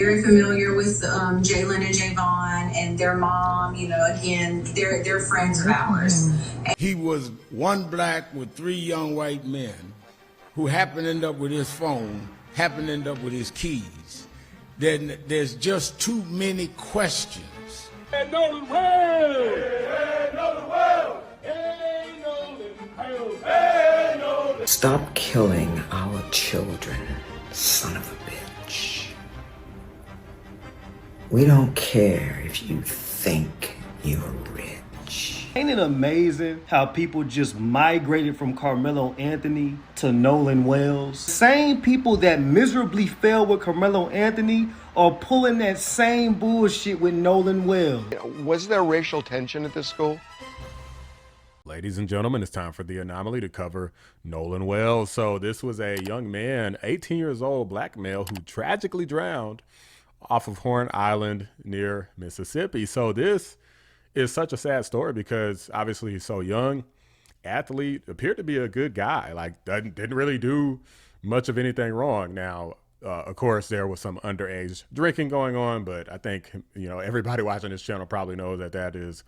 very familiar with Jalen and Javon and their mom. You know, again, they're friends of ours. He was one black with three young white men who happened to end up with his phone, happened to end up with his keys. Then there's just too many questions. Hey, Nolan, well! Hey, Nolan, well! Hey, Nolan, hey, Nolan! Stop killing our children, son of a bitch. We don't care if you think you're rich. Ain't it amazing how people just migrated from Carmelo Anthony to Nolan Wells? Same people that miserably failed with Carmelo Anthony are pulling that same bullshit with Nolan Wells. Was there racial tension at this school? Ladies and gentlemen, it's time for the anomaly to cover Nolan Wells. So this was a young man, 18 years old, black male, who tragically drowned off of Horn Island near Mississippi. So this is such a sad story because obviously he's so young, athlete, appeared to be a good guy, like didn't really do much of anything wrong. Now, of course, there was some underage drinking going on, but I think, you know, everybody watching this channel probably knows that that is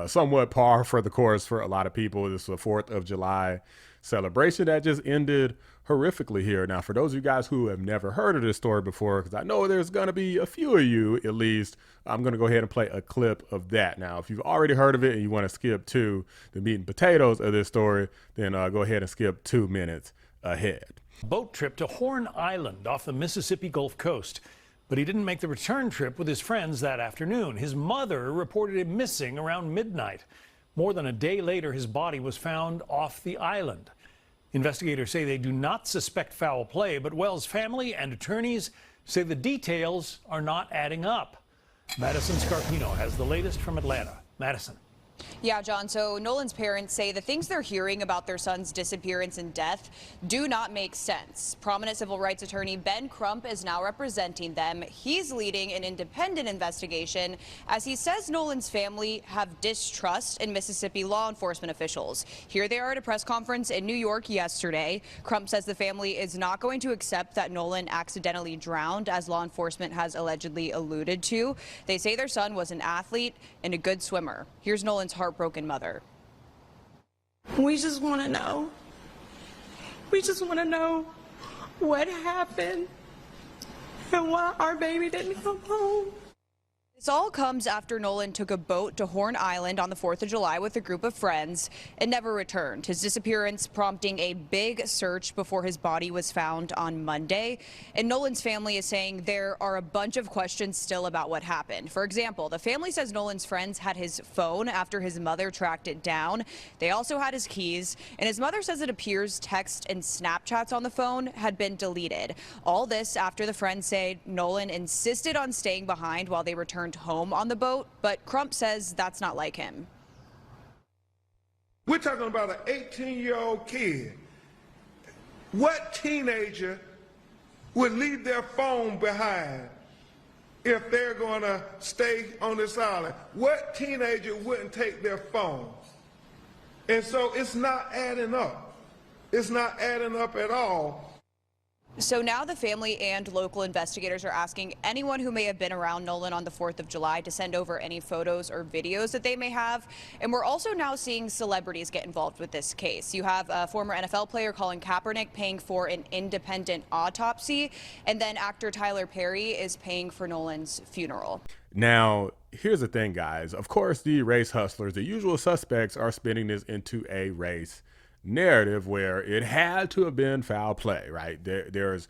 somewhat par for the course for a lot of people. This is the 4th of July celebration that just ended horrifically here. Now, for those of you guys who have never heard of this story before, because I know there's going to be a few of you at least, I'm going to go ahead and play a clip of that. Now, if you've already heard of it and you want to skip to the meat and potatoes of this story, then go ahead and skip 2 minutes ahead. Boat trip to Horn Island off the Mississippi Gulf Coast. But he didn't make the return trip with his friends that afternoon. His mother reported him missing around midnight. More than a day later, his body was found off the island. Investigators say they do not suspect foul play, but Wells' family and attorneys say the details are not adding up. Madison Scarpino has the latest from Atlanta. Madison. Yeah, John, so Nolan's parents say the things they're hearing about their son's disappearance and death do not make sense. Prominent civil rights attorney Ben Crump is now representing them. He's leading an independent investigation as he says Nolan's family have distrust in Mississippi law enforcement officials. Here they are at a press conference in New York yesterday. Crump says the family is not going to accept that Nolan accidentally drowned, as law enforcement has allegedly alluded to. They say their son was an athlete and a good swimmer. Here's Nolan's heartbroken mother. We just want to know. We just want to know what happened and why our baby didn't come home. This all comes after Nolan took a boat to Horn Island on the 4th of July with a group of friends and never returned. His disappearance prompting a big search before his body was found on Monday. And Nolan's family is saying there are a bunch of questions still about what happened. For example, the family says Nolan's friends had his phone after his mother tracked it down. They also had his keys, and his mother says it appears text and Snapchats on the phone had been deleted. All this after the friends say Nolan insisted on staying behind while they returned home on the boat, but Crump says that's not like him. We're talking about an 18-year-old kid. What teenager would leave their phone behind if they're going to stay on this island? What teenager wouldn't take their phone? And so it's not adding up. It's not adding up at all. So now the family and local investigators are asking anyone who may have been around Nolan on the 4th of July to send over any photos or videos that they may have. And we're also now seeing celebrities get involved with this case. You have a former NFL player, Colin Kaepernick, paying for an independent autopsy. And then actor Tyler Perry is paying for Nolan's funeral. Now, here's the thing, guys. Of course, the race hustlers, the usual suspects, are spinning this into a race narrative where it had to have been foul play, right? There's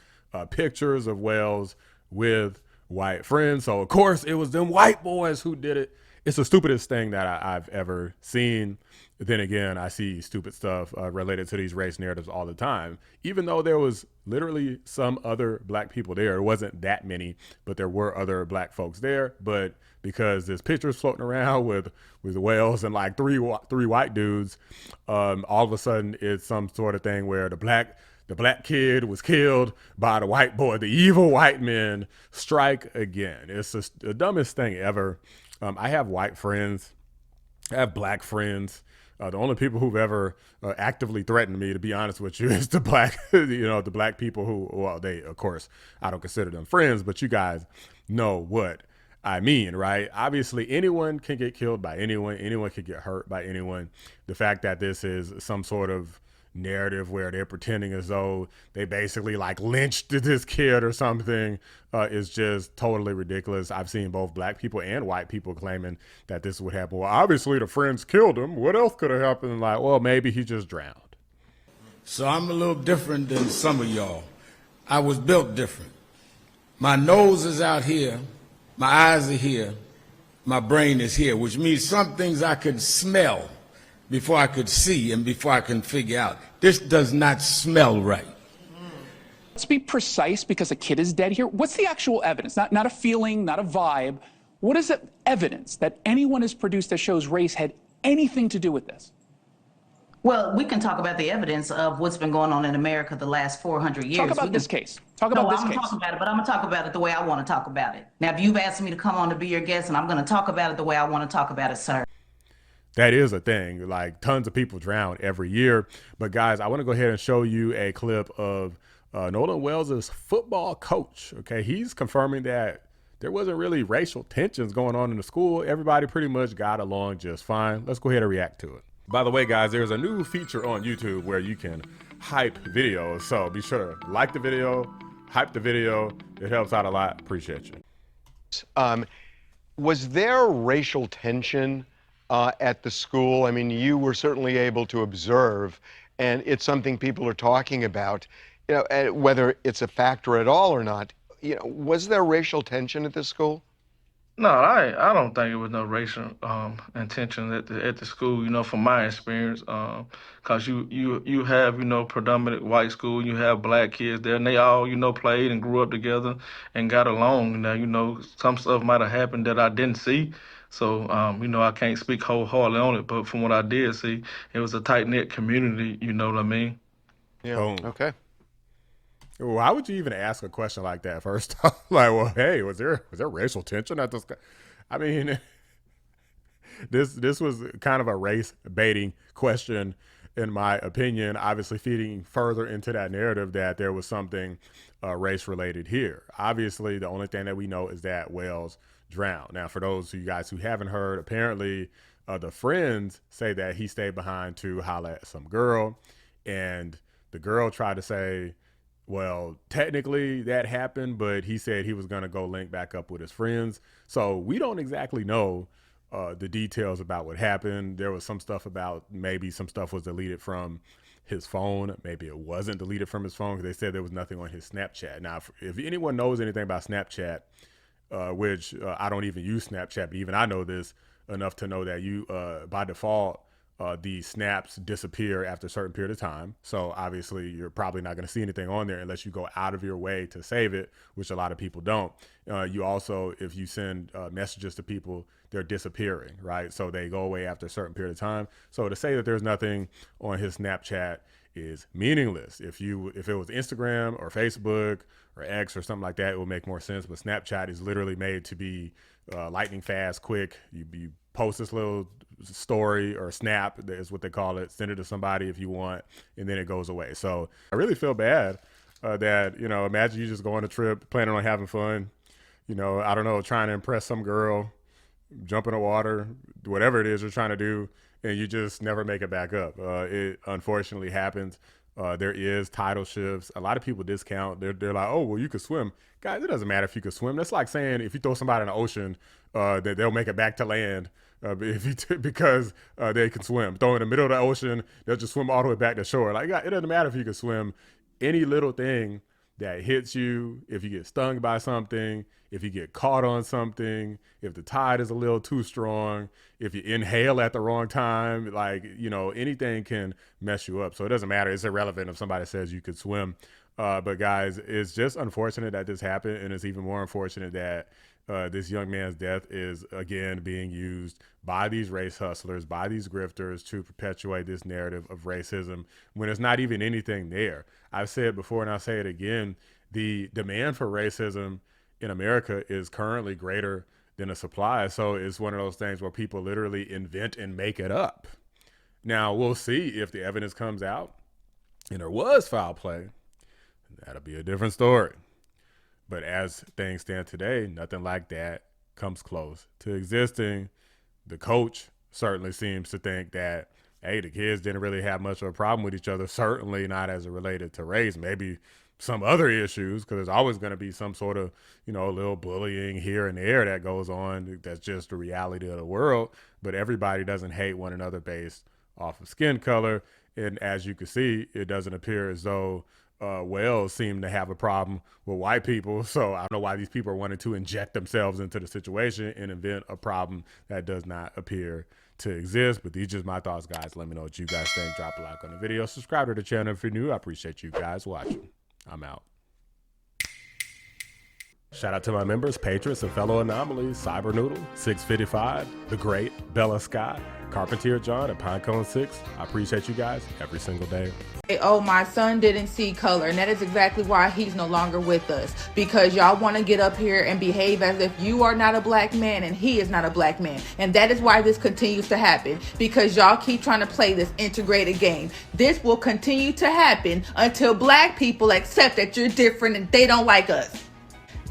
pictures of Wells with white friends. So, of course, it was them white boys who did it. It's the stupidest thing that I've ever seen. Then again, I see stupid stuff related to these race narratives all the time, even though there was literally some other black people there. It wasn't that many, but there were other black folks there. But because there's pictures floating around with Wells and like three white dudes, all of a sudden it's some sort of thing where the black kid was killed by the white boy. The evil white men strike again. It's just the dumbest thing ever. I have white friends. I have black friends. The only people who've ever actively threatened me, to be honest with you, is the black, the black people who, well, they, of course, I don't consider them friends, but you guys know what I mean, right? Obviously, anyone can get killed by anyone. Anyone can get hurt by anyone. The fact that this is some sort of narrative where they're pretending as though they basically like lynched this kid or something is just totally ridiculous. I've seen both black people and white people claiming that this would happen. Well, obviously the friends killed him. What else could have happened? Like, well, maybe he just drowned. So I'm a little different than some of y'all. I was built different. My nose is out here, my eyes are here, my brain is here, which means some things I could smell before I could see and before I can figure out. This does not smell right. Let's be precise, because a kid is dead here. What's the actual evidence? Not a feeling, not a vibe. What is the evidence that anyone has produced that shows race had anything to do with this? Well, we can talk about the evidence of what's been going on in America the last 400 years. Talk about this case. Talk about this case. I'm talking about it, but I'm going to talk about it the way I want to talk about it. Now, if you've asked me to come on to be your guest, and I'm going to talk about it the way I want to talk about it, sir. That is a thing. Like, tons of people drown every year. But guys, I want to go ahead and show you a clip of Nolan Wells' football coach. Okay, he's confirming that there wasn't really racial tensions going on in the school. Everybody pretty much got along just fine. Let's go ahead and react to it. By the way, guys, there's a new feature on YouTube where you can hype videos. So be sure to like the video, hype the video. It helps out a lot. Appreciate you. Was there racial tension at the school? I mean, you were certainly able to observe, and it's something people are talking about, you know, whether it's a factor at all or not. You know, was there racial tension at this school? No, I don't think it was no racial intention at the school. You know, from my experience, because you have, you know, predominant white school, you have black kids there, and they all, you know, played and grew up together and got along. Now, you know, some stuff might have happened that I didn't see, so you know, I can't speak wholeheartedly on it. But from what I did see, it was a tight knit community. You know what I mean? Yeah. Boom. Okay. Why would you even ask a question like that first? Like, well, hey, was there racial tension at this? I mean, this was kind of a race baiting question, in my opinion. Obviously, feeding further into that narrative that there was something race related here. Obviously, the only thing that we know is that Wells drowned. Now, for those of you guys who haven't heard, apparently the friends say that he stayed behind to holler at some girl, and the girl tried to say, well, technically that happened, but he said he was going to go link back up with his friends. So we don't exactly know the details about what happened. There was some stuff about maybe some stuff was deleted from his phone. Maybe it wasn't deleted from his phone, because they said there was nothing on his Snapchat. Now, if anyone knows anything about Snapchat, which I don't even use Snapchat, but even I know this enough to know that you, by default, the snaps disappear after a certain period of time. So obviously you're probably not going to see anything on there unless you go out of your way to save it, which a lot of people don't. You also, if you send messages to people, they're disappearing, right? So they go away after a certain period of time. So to say that there's nothing on his Snapchat is meaningless. If it was Instagram or Facebook or X or something like that, it would make more sense. But Snapchat is literally made to be lightning fast, quick. You post this little story or snap, is what they call it, send it to somebody if you want, and then it goes away. So I really feel bad that, you know, imagine you just go on a trip planning on having fun, you know, I don't know, trying to impress some girl, jump in the water, whatever it is you're trying to do, and you just never make it back up. It unfortunately happens. There is tidal shifts. A lot of people discount. They're like, oh, well, you could swim. Guys, it doesn't matter if you could swim. That's like saying if you throw somebody in the ocean, that they'll make it back to land because they can swim. Throw in the middle of the ocean, they'll just swim all the way back to shore. Like, it doesn't matter if you can swim. Any little thing that hits you, if you get stung by something, if you get caught on something, if the tide is a little too strong, if you inhale at the wrong time, like, you know, anything can mess you up. So it doesn't matter. It's irrelevant if somebody says you could swim. But guys, it's just unfortunate that this happened. And it's even more unfortunate that this young man's death is again being used by these race hustlers, by these grifters to perpetuate this narrative of racism when there's not even anything there. I've said before, and I'll say it again, the demand for racism in America is currently greater than the supply. So it's one of those things where people literally invent and make it up. Now we'll see if the evidence comes out and there was foul play. That'll be a different story. But as things stand today, nothing like that comes close to existing. The coach certainly seems to think that, hey, the kids didn't really have much of a problem with each other, certainly not as it related to race. Maybe some other issues, because there's always going to be some sort of, a little bullying here and there that goes on. That's just the reality of the world. But everybody doesn't hate one another based off of skin color. And as you can see, it doesn't appear as though Wales seem to have a problem with white people. So I don't know why these people are wanting to inject themselves into the situation and invent a problem that does not appear to exist. But these are just my thoughts, guys. Let me know what you guys think. Drop a like on the video. Subscribe to the channel if you're new. I appreciate you guys watching. I'm out. Shout out to my members, patrons, and fellow anomalies: Cyber Noodle, 655, The Great, Bella Scott, Carpentier John, and Pinecone 6. I appreciate you guys every single day. Oh, my son didn't see color, and that is exactly why he's no longer with us, because y'all want to get up here and behave as if you are not a black man and he is not a black man. And that is why this continues to happen, because y'all keep trying to play this integrated game. This will continue to happen until black people accept that you're different and they don't like us.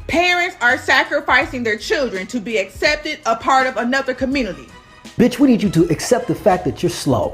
Parents are sacrificing their children to be accepted, a part of another community. Bitch, we need you to accept the fact that you're slow.